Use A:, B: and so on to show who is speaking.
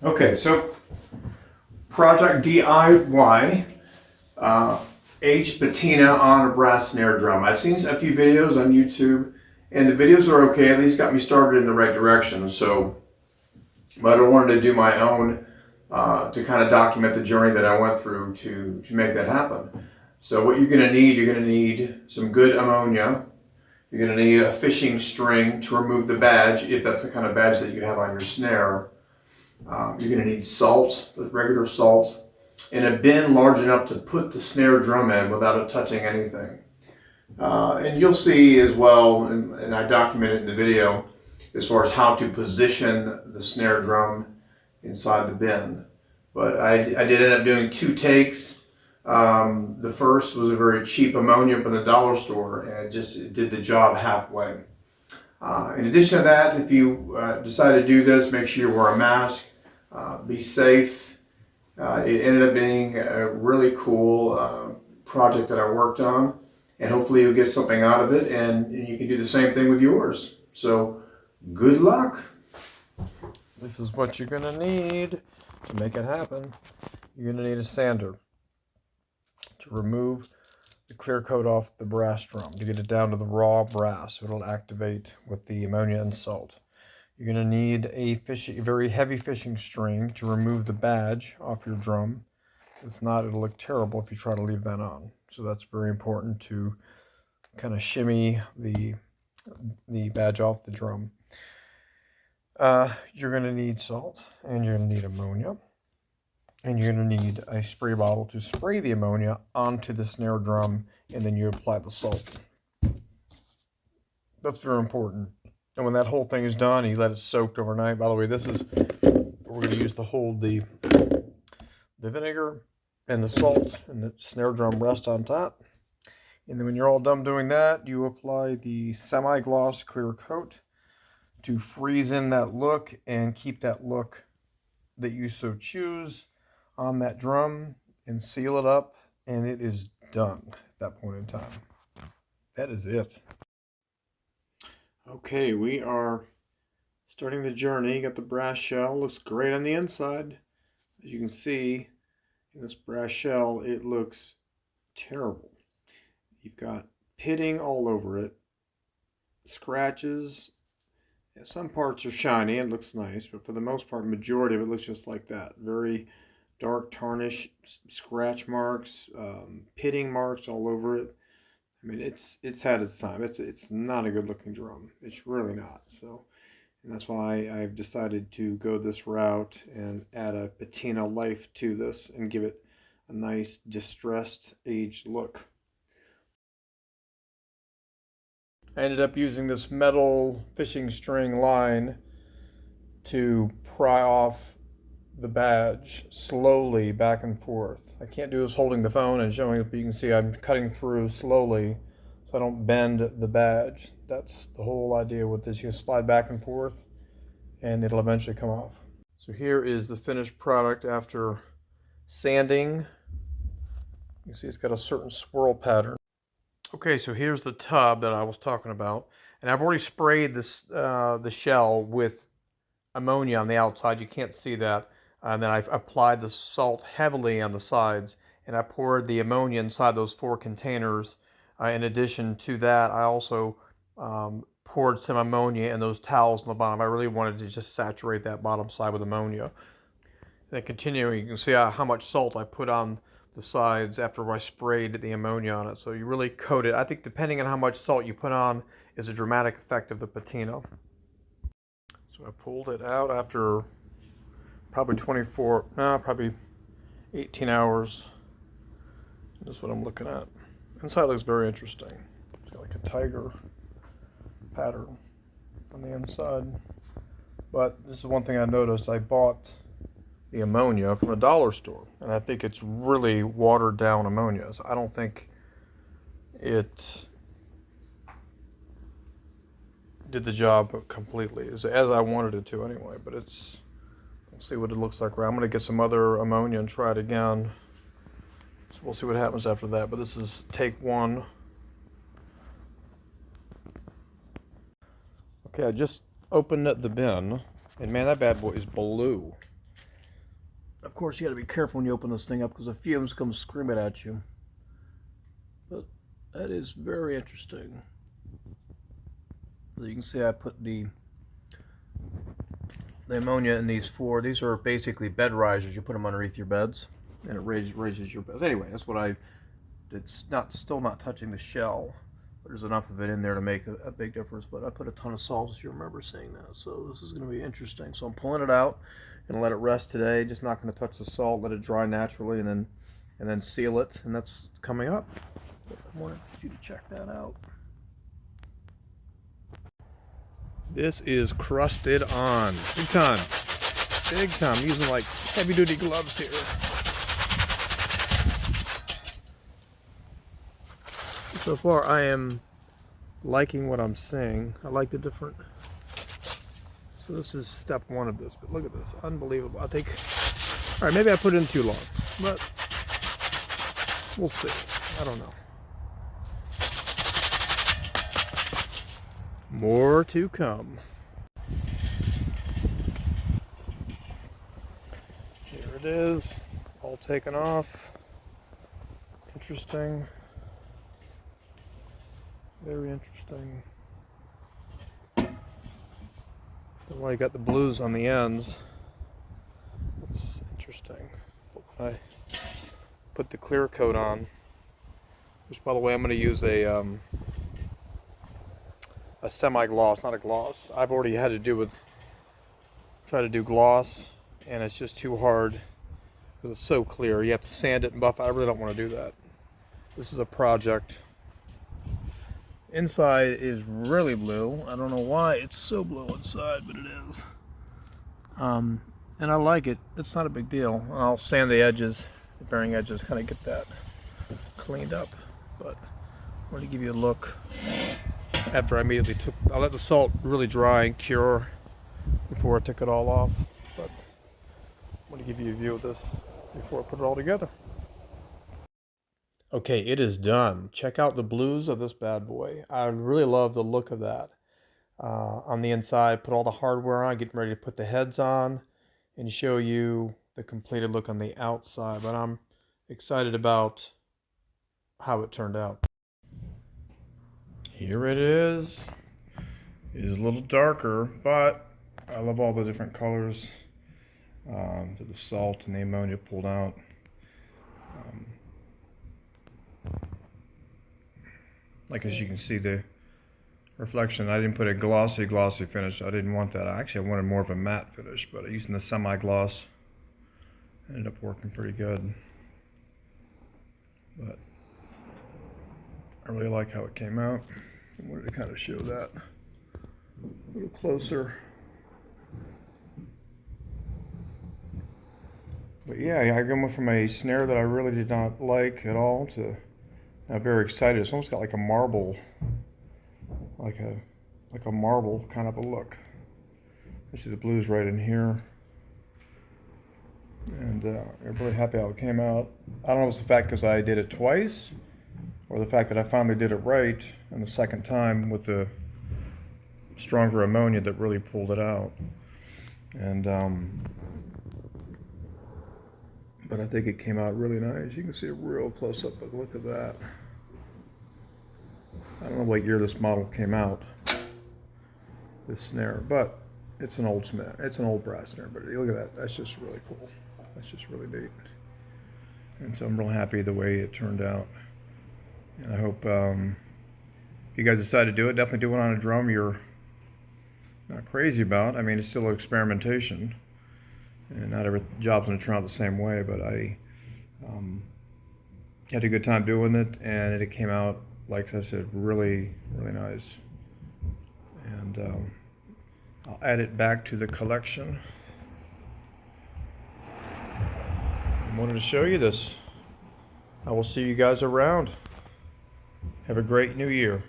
A: Okay, so project DIY, Aged Patina on a brass snare drum. I've seen a few videos on YouTube, and the videos are okay. At least got me started in the right direction. So, but I wanted to do my own to kind of document the journey that I went through to make that happen. So, what you're going to need some good ammonia. You're going to need a fishing string to remove the badge, if that's the kind of badge that you have on your snare. You're going to need salt, regular salt, and a bin large enough to put the snare drum in without it touching anything. And you'll see as well, and I documented in the video, as far as how to position the snare drum inside the bin. But I did end up doing 2 takes. The first was a very cheap ammonia from the dollar store, and it did the job halfway. In addition to that, if you decide to do this, make sure you wear a mask, be safe. It ended up being a really cool project that I worked on, and hopefully you'll get something out of it, and you can do the same thing with yours. So, good luck.
B: This is what you're gonna need to make it happen. You're gonna need a sander to remove the clear coat off the brass drum, to get it down to the raw brass so it'll activate with the ammonia and salt. You're going to need a very heavy fishing string to remove the badge off your drum. If not, it'll look terrible if you try to leave that on. So that's very important, to kind of shimmy the badge off the drum. You're going to need salt, and you're going to need ammonia, and you're going to need a spray bottle to spray the ammonia onto the snare drum, and then you apply the salt. That's very important. And when that whole thing is done, you let it soak overnight. By the way, this is we're going to use to hold the vinegar and the salt, and the snare drum rest on top. And then when you're all done doing that, you apply the semi-gloss clear coat to freeze in that look and keep that look that you so choose on that drum, and seal it up, and it is done at that point in time. That is it. Okay, we are starting the journey. You got the brass shell. Looks great on the inside. As you can see, in this brass shell, it looks terrible. You've got pitting all over it, scratches. Yeah, some parts are shiny. It looks nice, but for the most part, majority of it looks just like that. Very dark tarnish, scratch marks, pitting marks all over it. I mean, it's had its time. It's not a good looking drum. It's really not. So, and that's why I've decided to go this route and add a patina life to this and give it a nice distressed, aged look. I ended up using this metal fishing string line to pry off the badge slowly back and forth. I can't do this holding the phone and showing it, but you can see I'm cutting through slowly so I don't bend the badge. That's the whole idea with this. You slide back and forth and it'll eventually come off. So here is the finished product after sanding. You can see it's got a certain swirl pattern. Okay, so here's the tub that I was talking about, and I've already sprayed this the shell with ammonia on the outside. You can't see that. And then I applied the salt heavily on the sides, and I poured the ammonia inside those 4 containers. In addition to that, I also poured some ammonia in those towels on the bottom. I really wanted to just saturate that bottom side with ammonia. Then continuing, you can see how much salt I put on the sides after I sprayed the ammonia on it. So you really coat it. I think depending on how much salt you put on is a dramatic effect of the patina. So I pulled it out after probably 18 hours. This is what I'm looking at. Inside looks very interesting. It's got like a tiger pattern on the inside. But this is one thing I noticed. I bought the ammonia from a dollar store, and I think it's really watered down ammonia. So I don't think it did the job completely as I wanted it to anyway. But let's see what it looks like. I'm going to get some other ammonia and try it again. So we'll see what happens after that. But this is take 1. Okay, I just opened up the bin, and man, that bad boy is blue. Of course, you got to be careful when you open this thing up because the fumes come screaming at you. But that is very interesting. As you can see, I put the ammonia in these four. These are basically bed risers. You put them underneath your beds, and it raises your beds. Anyway, that's what I. It's still not touching the shell, but there's enough of it in there to make a big difference. But I put a ton of salt, if you remember seeing that. So this is going to be interesting. So I'm pulling it out and let it rest today. Just not going to touch the salt. Let it dry naturally, and then seal it. And that's coming up. But I wanted you to check that out. This is crusted on. Big time. Big time. I'm using like heavy duty gloves here. So far I am liking what I'm seeing. I like the different. So this is step one of this, but look at this. Unbelievable. I think, all right, maybe I put it in too long, but we'll see. I don't know. More to come. Here it is, all taken off. Interesting. Very interesting. Well, you got the blues on the ends. That's interesting. When I put the clear coat on, which, by the way, I'm going to use a semi-gloss, not a gloss. I've already had to try to do gloss, and it's just too hard because it's so clear. You have to sand it and buff it. I really don't want to do that. This is a project. Inside is really blue. I don't know why it's so blue inside, but it is. And I like it. It's not a big deal. I'll sand the edges, the bearing edges, kind of get that cleaned up. But I want to give you a look after I immediately I let the salt really dry and cure before I took it all off. But I want to give you a view of this before I put it all together. Okay, it is done. Check out the blues of this bad boy. I really love the look of that. On the inside, put all the hardware on, getting ready to put the heads on and show you the completed look on the outside. But I'm excited about how it turned out. Here it is. It is a little darker, but I love all the different colors that the salt and the ammonia pulled out. Like, as you can see, the reflection, I didn't put a glossy finish. I didn't want that. I wanted more of a matte finish, but using the semi-gloss ended up working pretty good. But I really like how it came out. I wanted to kind of show that a little closer. But yeah, I went from a snare that I really did not like at all to I'm very excited. It's almost got like a marble, like a marble kind of a look. You see the blues right in here, and I'm really happy how it came out. I don't know if it's the fact because I did it twice, or the fact that I finally did it right, and the second time with the stronger ammonia that really pulled it out. And but I think it came out really nice. You can see a real close-up look at that. I don't know what year this model came out, this snare, but it's an old snare. It's an old brass snare, but look at that. That's just really cool. That's just really neat. And so I'm real happy the way it turned out. And I hope if you guys decide to do it, definitely do it on a drum you're not crazy about. I mean, it's still experimentation. And not every job's going to turn out the same way, but I had a good time doing it, and it came out, like I said, really, really nice. And I'll add it back to the collection. I wanted to show you this. I will see you guys around. Have a great new year.